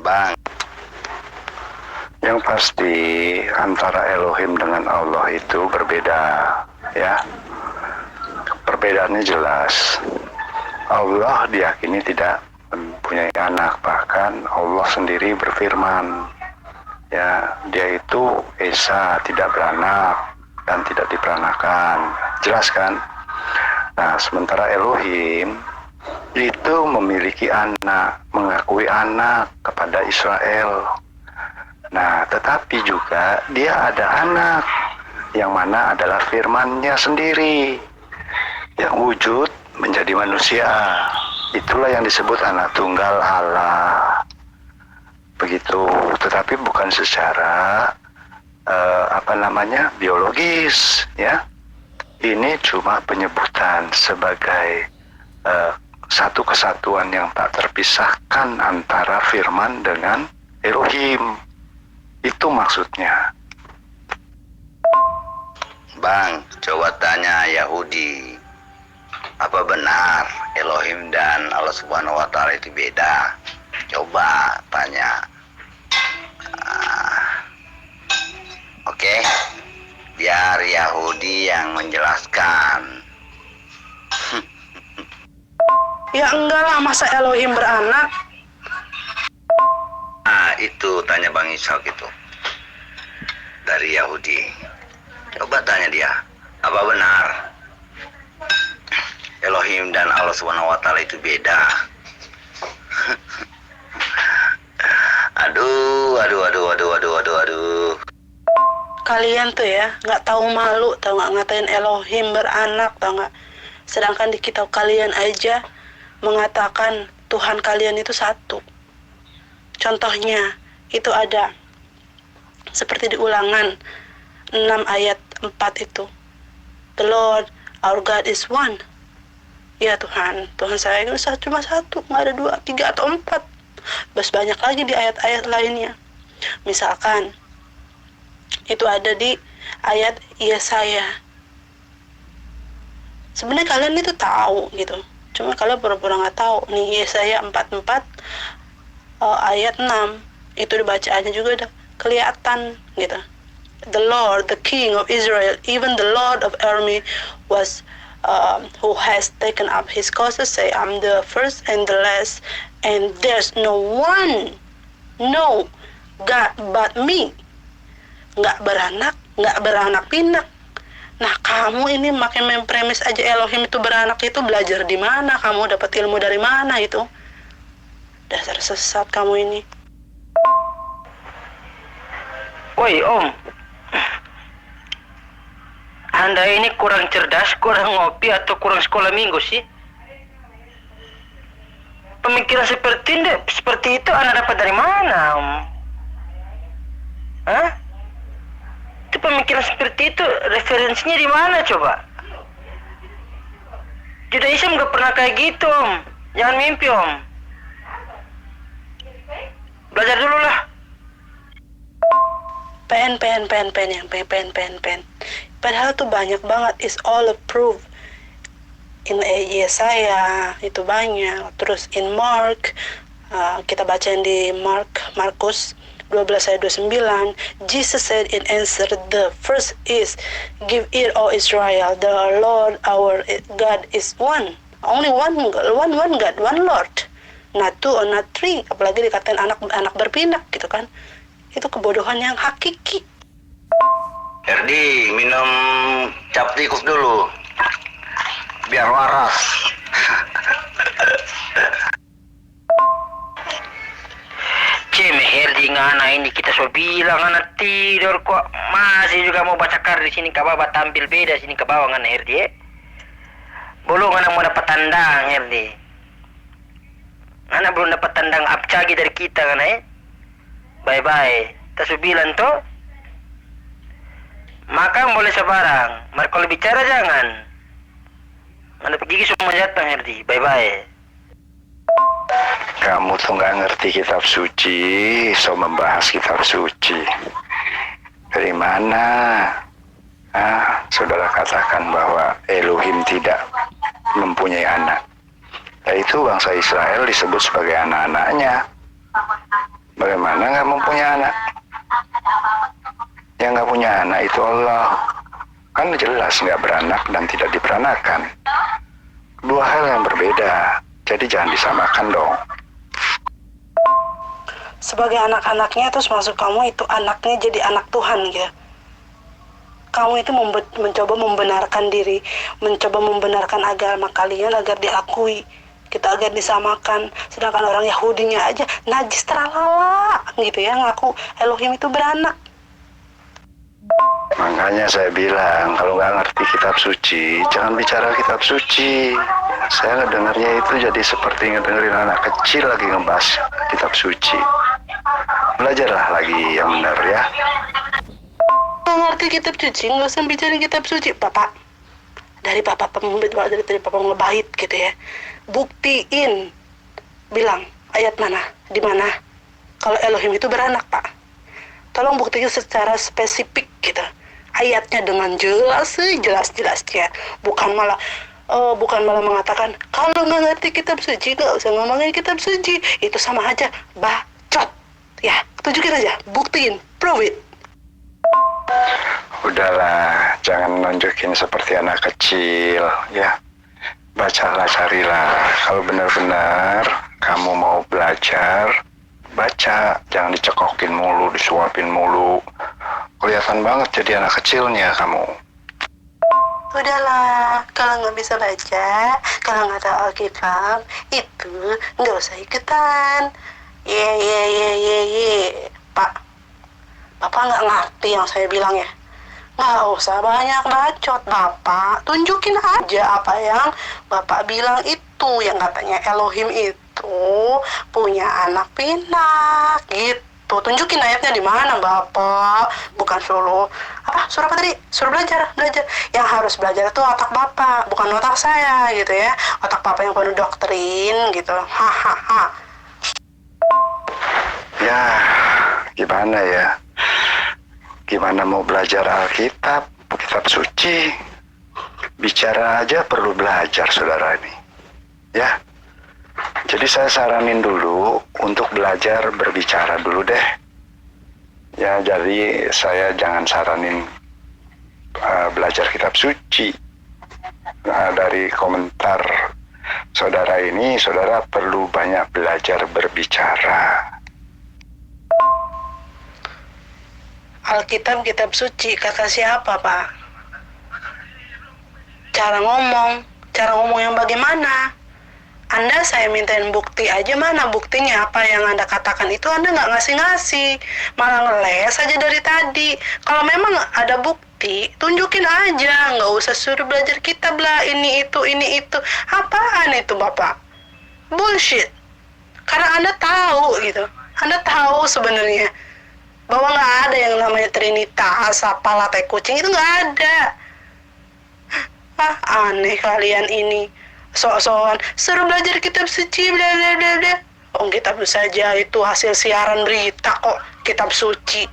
Bang, yang pasti antara Elohim dengan Allah itu berbeda, ya. Perbedaannya jelas. Allah diyakini tidak mempunyai anak, bahkan Allah sendiri berfirman, ya, dia itu Esa, tidak beranak dan tidak diperanakan. Jelas kan? Nah, sementara Elohim itu memiliki anak, mengakui anak kepada Israel. Nah, tetapi juga dia ada anak yang mana adalah firman-Nya sendiri yang wujud menjadi manusia. Itulah yang disebut anak tunggal Allah. Begitu, tetapi bukan secara biologis, ya. Ini cuma penyebutan sebagai satu kesatuan yang tak terpisahkan antara firman dengan Elohim. Itu maksudnya. Bang, coba tanya Yahudi, apa benar Elohim dan Allah Subhanahu wa Ta'ala itu beda? Coba tanya. Oke, biar Yahudi yang menjelaskan. Ya enggak lah, masa Elohim beranak? Nah, itu tanya Bang Ishak itu dari Yahudi. Coba tanya dia, apa benar Elohim dan Allah Subhanahu wa Ta'ala itu beda? Aduh. Kalian tuh ya nggak tahu malu, tau nggak, ngatain Elohim beranak, tau nggak? Sedangkan di kitab kalian aja mengatakan Tuhan kalian itu satu. Contohnya itu ada seperti di Ulangan 6 ayat 4 itu. The Lord our God is one. Ya Tuhan saya itu cuma satu, nggak ada 2, 3 atau 4. Bas banyak lagi di ayat-ayat lainnya. Misalkan itu ada di ayat Yesaya. Sebenarnya kalian itu tahu gitu, cuma kalian pura-pura nggak tahu. Nih Yesaya 44 ayat 6 itu dibaca aja juga udah kelihatan gitu. The Lord, the King of Israel, even the Lord of army was who has taken up his causes, say, I'm the first and the last, and there's no one, no God but me. Nggak beranak pinak. Nah, kamu ini makin mempremis aja Elohim itu beranak, itu belajar di mana? Kamu dapat ilmu dari mana itu? Dasar sesat kamu ini. Woi Om, Anda ini kurang cerdas, kurang ngopi, atau kurang sekolah minggu sih? Pemikiran seperti itu Anda dapat dari mana, Om? Hah? Itu pemikiran seperti itu referensinya di mana coba? Judaism gak pernah kayak gitu, Om. Jangan mimpi, Om. Belajar dulu lah. Pen. Padahal tuh banyak banget, is all approved. In Yesaya itu banyak. Terus in Mark, kita bacain di Markus 12 ayat 29, Jesus said in answer, the first is, give ear, O Israel, the Lord our God is one. Only one God, one Lord. Not two or not three. Apalagi dikatain anak berpinak gitu kan. Itu kebodohan yang hakiki. Herdi, minum cap tikus dulu biar waras. Herdi ngana ini kita so bilang anak tidur kok masih juga mau baca kar di sini ke bawah, tampil beda sini ke bawah ngana Herdi. Belum anak mau dapat tandang Herdi. Anak belum dapat tandang apcagi dari kita ngana Bye. Tak so bilang toh. Maka boleh sebarang. Maka kalau bicara jangan. Mana gigi semua jatang Herdi. Bye. Kamu tuh nggak ngerti kitab suci, so membahas kitab suci. Dari mana? Saudara katakan bahwa Elohim tidak mempunyai anak. Yaitu bangsa Israel disebut sebagai anak-anaknya. Bagaimana nggak mempunyai anak? Yang nggak punya anak itu Allah. Kan jelas nggak beranak dan tidak diperanakan. Dua hal yang berbeda. Jadi jangan disamakan dong. Sebagai anak-anaknya terus masuk kamu itu anaknya jadi anak Tuhan gitu. Kamu itu mencoba membenarkan diri, mencoba membenarkan agama kalian agar diakui, kita agar disamakan. Sedangkan orang Yahudinya aja najis terlala gitu ya, ngaku Elohim itu beranak. Makanya saya bilang, kalau nggak ngerti kitab suci, jangan bicara kitab suci. Saya ngedengarnya itu jadi seperti ngedengerin anak kecil lagi ngebahas kitab suci. Belajarlah lagi yang benar ya. Nggak ngerti kitab suci, nggak usah bicara kitab suci. Bapak, dari Bapak dari Bapak ngebahit gitu ya, buktiin, bilang ayat mana, di mana kalau Elohim itu beranak, Pak. Tolong buktikan secara spesifik gitu. Ayatnya dengan jelas-jelasnya. Bukan malah mengatakan kalau nggak ngerti kitab suci nggak usah ngomongin kitab suci. Itu sama aja bacot. Ya, tunjukin aja, buktiin, prove it. Udahlah, jangan nunjukin seperti anak kecil ya. Bacalah, carilah. Kalau benar-benar kamu mau belajar, baca, jangan dicekokin mulu, disuapin mulu. Kelihatan banget jadi anak kecilnya kamu. Udahlah, kalau nggak bisa baca, kalau nggak tahu Alkitab, itu nggak usah ikutan. Pak, Bapak nggak ngerti yang saya bilang ya? Nggak usah banyak bacot, Bapak. Tunjukin aja apa yang Bapak bilang itu, yang katanya Elohim itu punya anak pinak gitu. Tunjukin ayatnya di mana, Bapak. Bukan suruh apa tadi? Suruh belajar. Yang harus belajar itu otak Bapak, bukan otak saya gitu ya. Otak Bapak yang penuh doktrin gitu. Hahaha. Ya, gimana ya? Gimana mau belajar Alkitab, kitab suci? Bicara aja perlu belajar, saudara ini. Ya. Jadi saya saranin dulu untuk belajar berbicara dulu deh. Ya, jadi saya jangan saranin belajar kitab suci. Nah, dari komentar saudara ini, saudara perlu banyak belajar berbicara. Alkitab kitab suci kata siapa, Pak? Cara ngomong yang bagaimana? Anda saya mintain bukti aja, mana buktinya? Apa yang Anda katakan itu Anda nggak ngasih, malah ngeles aja dari tadi. Kalau memang ada bukti, tunjukin aja, nggak usah suruh belajar kitab lah, ini itu. Apaan itu, Bapak? Bullshit. Karena Anda tahu gitu, Anda tahu sebenarnya bahwa nggak ada yang namanya Trinitas, apalah tai kucing, itu nggak ada. Aneh kalian ini. Sok-sokan suruh belajar kitab suci bla bla bla bla. Kitab saja itu hasil siaran berita kok, kitab suci.